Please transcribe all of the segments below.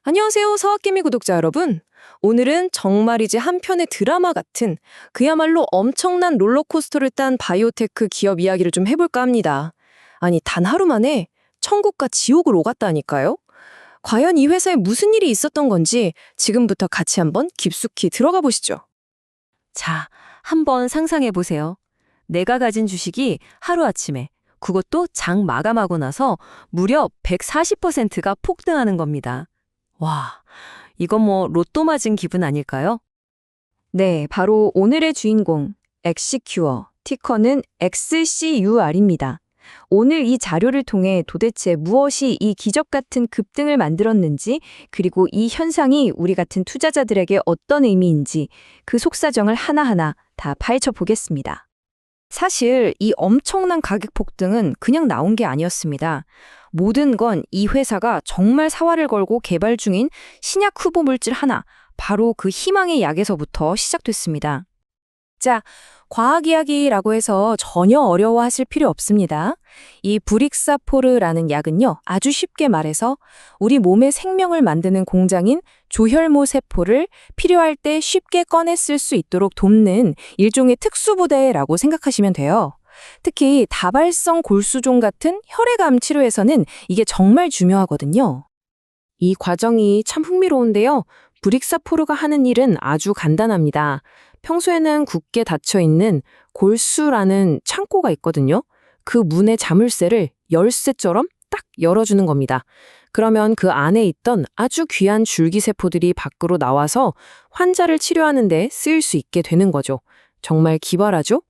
안녕하세요, 서학개미 구독자 여러분. 오늘은 정말이지 한 편의 드라마 같은 그야말로 엄청난 롤러코스터를 딴 바이오테크 기업 이야기를 좀 해볼까 합니다. 아니, 단 하루 만에 천국과 지옥을 오갔다니까요? 과연 이 회사에 무슨 일이 있었던 건지 지금부터 같이 한번 깊숙이 들어가 보시죠. 자, 한번 상상해 보세요. 내가 가진 주식이 하루아침에, 그것도 장 마감하고 나서 무려 140%가 폭등하는 겁니다. 와, 이건 뭐 로또 맞은 기분 아닐까요? 네, 바로 오늘의 주인공, 엑시큐어, 티커는 XCUR입니다. 오늘 이 자료를 통해 도대체 무엇이 이 기적 같은 급등을 만들었는지, 그리고 이 현상이 우리 같은 투자자들에게 어떤 의미인지 그 속사정을 하나하나 다 파헤쳐 보겠습니다. 사실 이 엄청난 가격 폭등은 그냥 나온 게 아니었습니다. 모든 건 이 회사가 정말 사활을 걸고 개발 중인 신약 후보 물질 하나, 바로 그 희망의 약에서부터 시작됐습니다. 자, 과학 이야기라고 해서 전혀 어려워하실 필요 없습니다. 이 브릭사포르라는 약은요, 아주 쉽게 말해서 우리 몸의 생명을 만드는 공장인 조혈모 세포를 필요할 때 쉽게 꺼내 쓸 수 있도록 돕는 일종의 특수부대라고 생각하시면 돼요. 특히 다발성 골수종 같은 혈액암 치료에서는 이게 정말 중요하거든요. 이 과정이 참 흥미로운데요. 브릭사포르가 하는 일은 아주 간단합니다. 평소에는 굳게 닫혀있는 골수라는 창고가 있거든요. 그 문의 자물쇠를 열쇠처럼 딱 열어주는 겁니다. 그러면 그 안에 있던 아주 귀한 줄기세포들이 밖으로 나와서 환자를 치료하는 데 쓰일 수 있게 되는 거죠. 정말 기발하죠?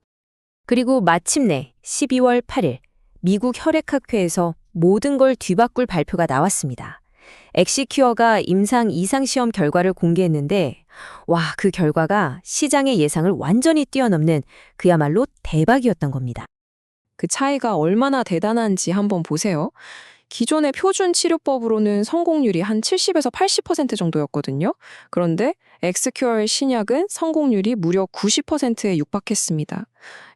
그리고 마침내 12월 8일 미국 혈액학회에서 모든 걸 뒤바꿀 발표가 나왔습니다. 엑시큐어가 임상 이상시험 결과를 공개했는데 와, 그 결과가 시장의 예상을 완전히 뛰어넘는 그야말로 대박이었던 겁니다. 그 차이가 얼마나 대단한지 한번 보세요. 기존의 표준 치료법으로는 성공률이 한 70에서 80% 정도였거든요. 그런데 엑스큐어의 신약은 성공률이 무려 90%에 육박했습니다.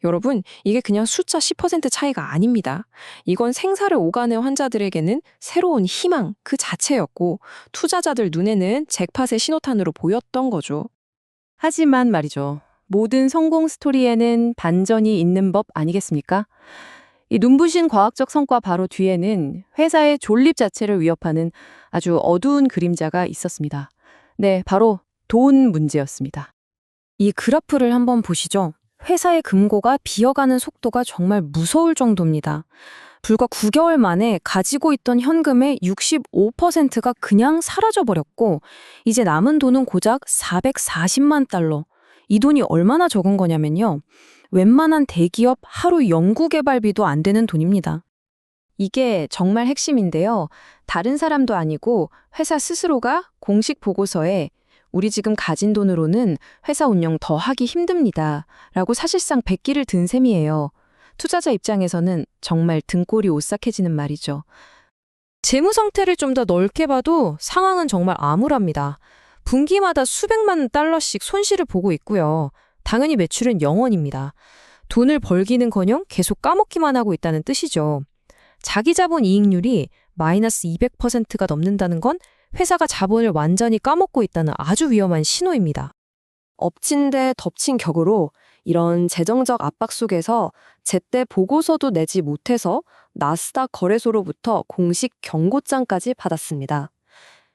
여러분, 이게 그냥 숫자 10% 차이가 아닙니다. 이건 생사를 오가는 환자들에게는 새로운 희망 그 자체였고 투자자들 눈에는 잭팟의 신호탄으로 보였던 거죠. 하지만 말이죠. 모든 성공 스토리에는 반전이 있는 법 아니겠습니까? 이 눈부신 과학적 성과 바로 뒤에는 회사의 존립 자체를 위협하는 아주 어두운 그림자가 있었습니다. 네, 바로 돈 문제였습니다. 이 그래프를 한번 보시죠. 회사의 금고가 비어가는 속도가 정말 무서울 정도입니다. 불과 9개월 만에 가지고 있던 현금의 65%가 그냥 사라져버렸고 이제 남은 돈은 고작 440만 달러. 이 돈이 얼마나 적은 거냐면요. 웬만한 대기업 하루 연구개발비도 안 되는 돈입니다. 이게 정말 핵심인데요. 다른 사람도 아니고 회사 스스로가 공식 보고서에 우리 지금 가진 돈으로는 회사 운영 더 하기 힘듭니다. 라고 사실상 백기를 든 셈이에요. 투자자 입장에서는 정말 등골이 오싹해지는 말이죠. 재무 상태를 좀 더 넓게 봐도 상황은 정말 암울합니다. 분기마다 수백만 달러씩 손실을 보고 있고요. 당연히 매출은 0원입니다. 돈을 벌기는커녕 계속 까먹기만 하고 있다는 뜻이죠. 자기 자본 이익률이 마이너스 200%가 넘는다는 건 회사가 자본을 완전히 까먹고 있다는 아주 위험한 신호입니다. 엎친 데 덮친 격으로 이런 재정적 압박 속에서 제때 보고서도 내지 못해서 나스닥 거래소로부터 공식 경고장까지 받았습니다.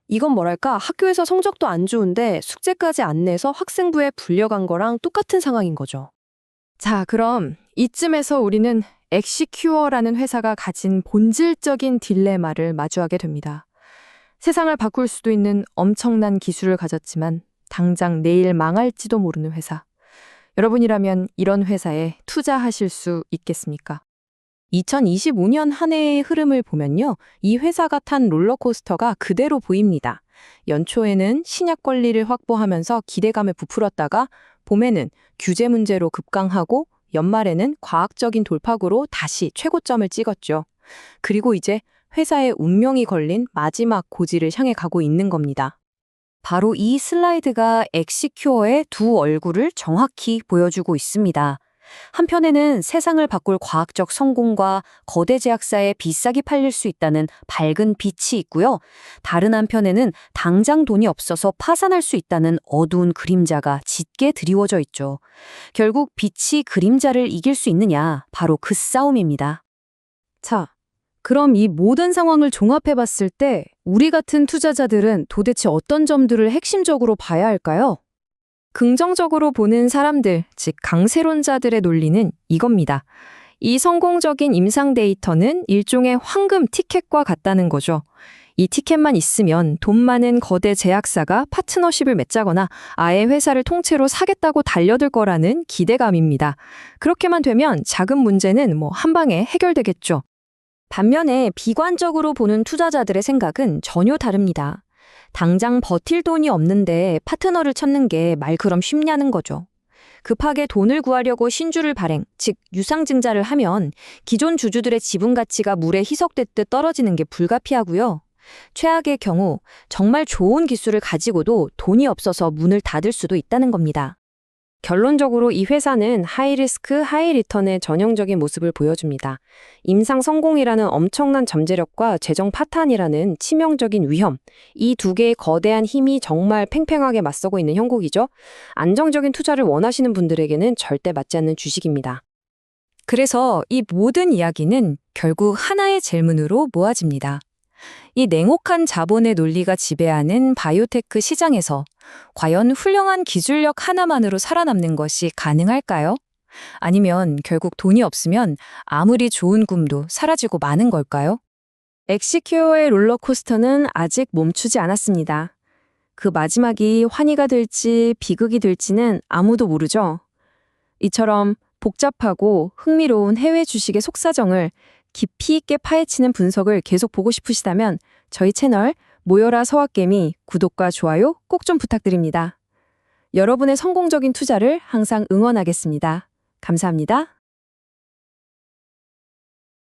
이건 뭐랄까, 학교에서 성적도 안 좋은데 숙제까지 안 내서 학생부에 불려간 거랑 똑같은 상황인 거죠. 자, 그럼 이쯤에서 우리는 엑시큐어라는 회사가 가진 본질적인 딜레마를 마주하게 됩니다. 세상을 바꿀 수도 있는 엄청난 기술을 가졌지만 당장 내일 망할지도 모르는 회사. 여러분이라면 이런 회사에 투자하실 수 있겠습니까? 2025년 한 해의 흐름을 보면요. 이 회사가 탄 롤러코스터가 그대로 보입니다. 연초에는 신약 권리를 확보하면서 기대감을 부풀었다가 봄에는 규제 문제로 급강하고 연말에는 과학적인 돌파구로 다시 최고점을 찍었죠. 그리고 이제 회사의 운명이 걸린 마지막 고지를 향해 가고 있는 겁니다. 바로 이 슬라이드가 엑시큐어의 두 얼굴을 정확히 보여주고 있습니다. 한편에는 세상을 바꿀 과학적 성공과 거대 제약사에 비싸게 팔릴 수 있다는 밝은 빛이 있고요. 다른 한편에는 당장 돈이 없어서 파산할 수 있다는 어두운 그림자가 짙게 드리워져 있죠. 결국 빛이 그림자를 이길 수 있느냐, 바로 그 싸움입니다. 자, 그럼 이 모든 상황을 종합해 봤을 때 우리 같은 투자자들은 도대체 어떤 점들을 핵심적으로 봐야 할까요? 긍정적으로 보는 사람들, 즉 강세론자들의 논리는 이겁니다. 이 성공적인 임상 데이터는 일종의 황금 티켓과 같다는 거죠. 이 티켓만 있으면 돈 많은 거대 제약사가 파트너십을 맺자거나 아예 회사를 통째로 사겠다고 달려들 거라는 기대감입니다. 그렇게만 되면 작은 문제는 한 방에 해결되겠죠. 반면에 비관적으로 보는 투자자들의 생각은 전혀 다릅니다. 당장 버틸 돈이 없는데 파트너를 찾는 게 말 그럼 쉽냐는 거죠. 급하게 돈을 구하려고 신주를 발행, 즉 유상증자를 하면 기존 주주들의 지분 가치가 물에 희석됐듯 떨어지는 게 불가피하고요. 최악의 경우 정말 좋은 기술을 가지고도 돈이 없어서 문을 닫을 수도 있다는 겁니다. 결론적으로 이 회사는 하이리스크, 하이리턴의 전형적인 모습을 보여줍니다. 임상 성공이라는 엄청난 잠재력과 재정 파탄이라는 치명적인 위험, 이 두 개의 거대한 힘이 정말 팽팽하게 맞서고 있는 형국이죠. 안정적인 투자를 원하시는 분들에게는 절대 맞지 않는 주식입니다. 그래서 이 모든 이야기는 결국 하나의 질문으로 모아집니다. 이 냉혹한 자본의 논리가 지배하는 바이오테크 시장에서 과연 훌륭한 기술력 하나만으로 살아남는 것이 가능할까요? 아니면 결국 돈이 없으면 아무리 좋은 꿈도 사라지고 마는 걸까요? 엑시큐어의 롤러코스터는 아직 멈추지 않았습니다. 그 마지막이 환희가 될지 비극이 될지는 아무도 모르죠. 이처럼 복잡하고 흥미로운 해외 주식의 속사정을 깊이 있게 파헤치는 분석을 계속 보고 싶으시다면 저희 채널 모여라 서학개미 구독과 좋아요 꼭 좀 부탁드립니다. 여러분의 성공적인 투자를 항상 응원하겠습니다. 감사합니다.